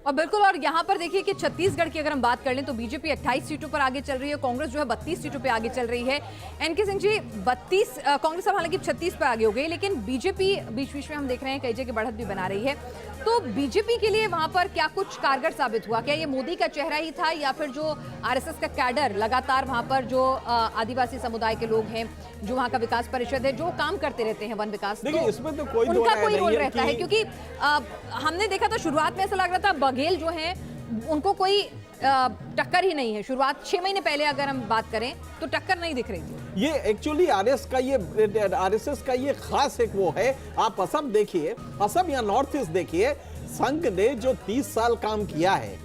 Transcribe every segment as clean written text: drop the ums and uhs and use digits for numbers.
और बिल्कुल, और यहाँ पर देखिए कि छत्तीसगढ़ की अगर हम बात कर लें तो बीजेपी 28 सीटों पर आगे चल रही है, कांग्रेस जो है 32 सीटों पर आगे चल रही है। एनके सिंह जी, 32, कांग्रेस अब हालांकि 36 पर आगे हो गई, लेकिन बीजेपी बीच बीच में हम देख रहे हैं कई जगह बढ़त भी बना रही है। तो बीजेपी के लिए वहां पर क्या कुछ कारगर साबित हुआ? क्या ये मोदी का चेहरा ही था, या फिर जो आरएसएस का कैडर लगातार वहां पर जो आदिवासी समुदाय के लोग हैं, जो वहां का विकास परिषद है, जो काम करते रहते हैं वन विकास, देखिए इसमें तो कोई उनका कोई रोल रहता है? क्योंकि हमने देखा था शुरुआत में ऐसा लग रहा था बघेल जो है उनको कोई टक्कर ही नहीं है। शुरुआत 6 महीने पहले अगर हम बात करें तो टक्कर नहीं दिख रही थी। ये एक्चुअली आरएसएस का ये खास एक वो है। आप असम देखिए, असम या नॉर्थ ईस्ट देखिए, संघ ने जो 30 साल काम किया है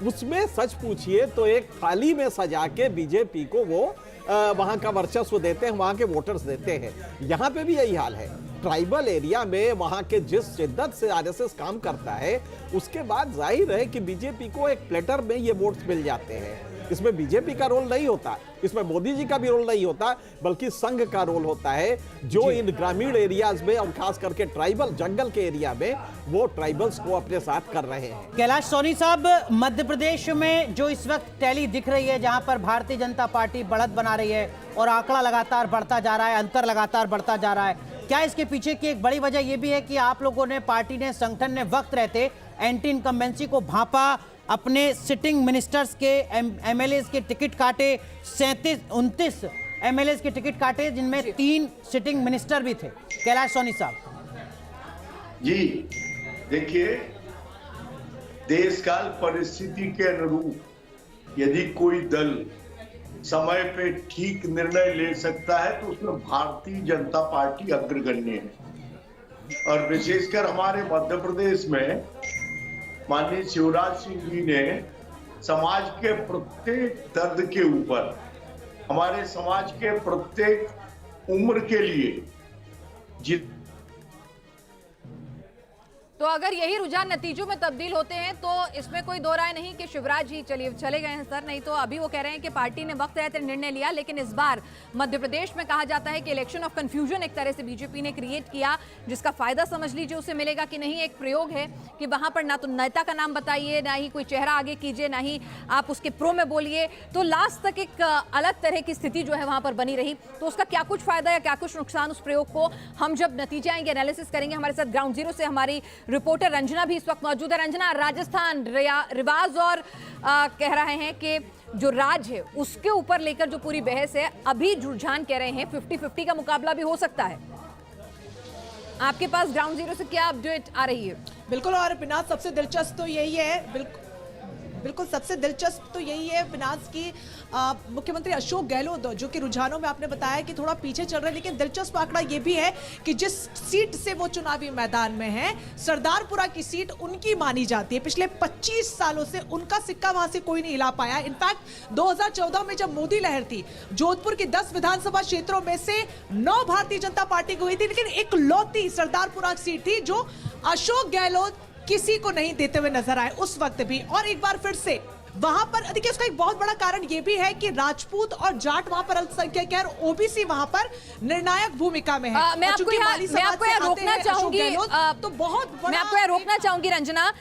उसमें सच पूछिए तो एक थाली में सजा के बीजेपी को वो वहां का वर्चस्व देते हैं, वहां के वोटर्स देते हैं। यहाँ पे भी यही हाल है। ट्राइबल एरिया में वहां के जिस शिद्दत से आरएसएस काम करता है, उसके बाद जाहिर है कि बीजेपी को एक प्लेटर में ये वोट्स मिल जाते हैं। इसमें बीजेपी का रोल नहीं होता, इसमें मोदी जी का भी रोल नहीं होता, बल्कि संघ का रोल होता है, जो इन ग्रामीण एरियाज में और खास करके ट्राइबल जंगल के एरिया में वो ट्राइबल्स को अपने साथ कर रहे हैं। कैलाश सोनी साहब, मध्य प्रदेश में जो इस वक्त टैली दिख रही है, जहां पर भारतीय जनता पार्टी बढ़त बना रही है और आंकड़ा लगातार बढ़ता जा रहा है, अंतर लगातार बढ़ता जा रहा है, क्या इसके पीछे की एक बड़ी वजह यह भी है कि आप लोगों ने, पार्टी ने, संगठन ने वक्त रहते एंटी इनकम्बेंसी को भांपा, अपने सिटिंग मिनिस्टर्स के एमएलएस के टिकट काटे, 29 एमएलएस के टिकट काटे, जिनमें 3 सिटिंग मिनिस्टर भी थे? कैलाश सोनी साहब जी देखिए, देश काल परिस्थिति के अनुरूप यदि कोई दल समय पे ठीक निर्णय ले सकता है तो उसमें भारतीय जनता पार्टी अग्रगण्य है। और विशेषकर हमारे मध्य प्रदेश में माननीय शिवराज सिंह जी ने समाज के प्रत्येक दर्द के ऊपर, हमारे समाज के प्रत्येक उम्र के लिए तो अगर यही रुझान नतीजों में तब्दील होते हैं तो इसमें कोई दो राय नहीं कि शिवराज जी चले गए हैं सर। नहीं तो अभी वो कह रहे हैं कि पार्टी ने वक्त रहते निर्णय लिया, लेकिन इस बार मध्य प्रदेश में कहा जाता है कि इलेक्शन ऑफ कंफ्यूजन एक तरह से बीजेपी ने क्रिएट किया, जिसका फायदा समझ लीजिए उसे मिलेगा कि नहीं। एक प्रयोग है कि वहां पर ना तो नेता का नाम बताइए, ना ही कोई चेहरा आगे कीजिए, ना ही आप उसके प्रो में बोलिए। तो लास्ट तक एक अलग तरह की स्थिति जो है वहां पर बनी रही। तो उसका क्या कुछ फायदा या क्या कुछ नुकसान, उस प्रयोग को हम जब नतीजे आएंगे एनालिसिस करेंगे। हमारे साथ ग्राउंड जीरो से हमारी रिपोर्टर रंजना भी इस वक्त मौजूद है। रंजना, राजस्थान रिवाज और कह रहे हैं कि जो राज है उसके ऊपर लेकर जो पूरी बहस है, अभी रुझान कह रहे हैं 50-50 का मुकाबला भी हो सकता है। आपके पास ग्राउंड जीरो से क्या अपडेट आ रही है? बिल्कुल, और बिना सबसे दिलचस्प तो यही है, बिल्कुल सबसे दिलचस्प तो यही है बिनाज की मुख्यमंत्री अशोक गहलोत जो कि रुझानों में आपने बताया कि थोड़ा पीछे चल रहे हैं, लेकिन दिलचस्प आंकड़ा ये भी है कि जिस सीट से वो चुनावी मैदान में है, सरदारपुरा की सीट उनकी मानी जाती है। पिछले 25 सालों से उनका सिक्का वहां से कोई नहीं हिला पाया। इनफैक्ट 2014 में जब मोदी लहर थी, जोधपुर की 10 विधानसभा क्षेत्रों में से 9 भारतीय जनता पार्टी को हुई थी, लेकिन एक लौती सरदारपुरा सीट थी जो अशोक गहलोत किसी को नहीं देते हुए नजर आए उस वक्त भी। और एक बार फिर से वहां पर देखिए, उसका एक बहुत बड़ा कारण यह भी है कि राजपूत और जाट वहां पर अल्पसंख्यक है और ओबीसी वहां पर निर्णायक भूमिका में है। मैं आपको यहाँ रोकना चाहूंगी, तो बहुत मैं आपको यहाँ रोकना चाहूंगी रंजना।